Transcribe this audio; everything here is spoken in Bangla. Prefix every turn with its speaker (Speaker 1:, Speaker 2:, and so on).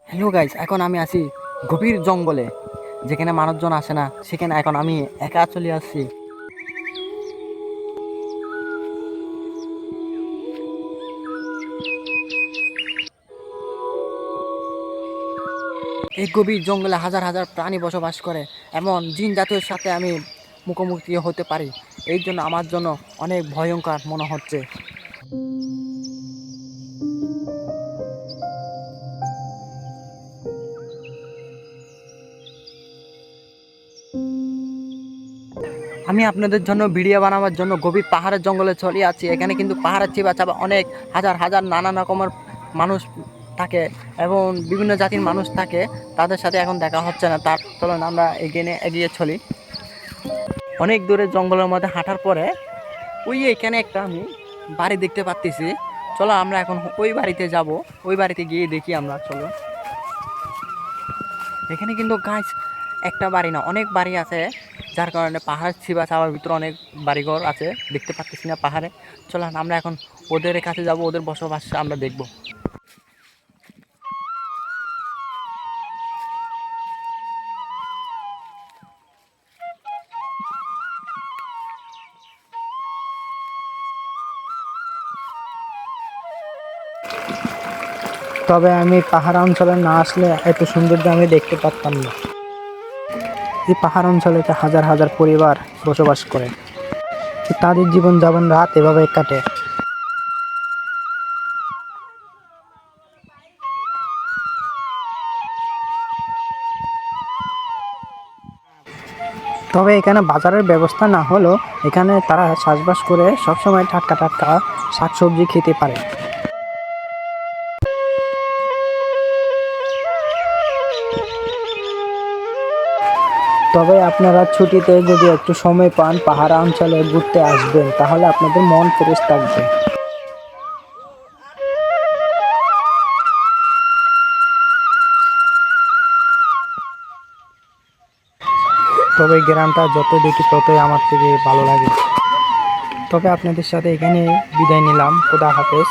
Speaker 1: হ্যালো গাইস, এখন আমি আছি গভীর জঙ্গলে, যেখানে মানুষজন আসে না। সেখানে এখন আমি একা চলে আসছি। এই গভীর জঙ্গলে হাজার হাজার প্রাণী বসবাস করে। এমন জিন জাতীয় সাথে আমি মুখোমুখি হতে পারি, এই জন্য আমার জন্য অনেক ভয়ঙ্কর মনে হচ্ছে। আমি আপনাদের জন্য ভিডিও বানাবার জন্য গভীর পাহাড়ের জঙ্গলে চলে আছি। এখানে কিন্তু পাহাড়ের চিবা চাপা অনেক হাজার হাজার নানান রকমের মানুষ থাকে এবং বিভিন্ন জাতির মানুষ থাকে। তাদের সাথে এখন দেখা হচ্ছে না। তার চলুন আমরা এগিয়ে চলি। অনেক দূরে জঙ্গলের মধ্যে হাঁটার পরে ওই এখানে একটা আমি বাড়ি দেখতে পাচ্ছি। চলো আমরা এখন ওই বাড়িতে যাব। ওই বাড়িতে গিয়ে দেখি আমরা। চলো, এখানে কিন্তু গাছ একটা বাড়ি না, অনেক বাড়ি আছে, যার কারণে পাহাড় ছিবা চাওয়ার ভিতরে অনেক বাড়িঘর আছে, দেখতে পাচ্ছি না পাহাড়ে। চলো আমরা এখন ওদের কাছে যাব, ওদের বসবাস আমরা দেখব। তবে আমি পাহাড় অঞ্চলে না আসলে এত সৌন্দর্য আমি দেখতে পারতাম না। এই পাহাড় অঞ্চলে হাজার হাজার পরিবার বসবাস করে, তাদের জীবন যাপন রাত এভাবে কাটে। তবে এখানে বাজারের ব্যবস্থা না হলেও এখানে তারা চাষবাস করে সবসময় টাটকা টাটকা শাকসবজি খেতে পারে। তবে আপনারা ছুটিতে যদি একটু সময় পান পাহাড় অঞ্চলে ঘুরতে আসবেন, তাহলে আপনাদের মন ফ্রেশ থাকবে। তবে গ্রামটা যত দেখি ততই আমার থেকে ভালো লাগে। তবে আপনাদের সাথে এখানে বিদায় নিলাম। খোদা হাফেজ।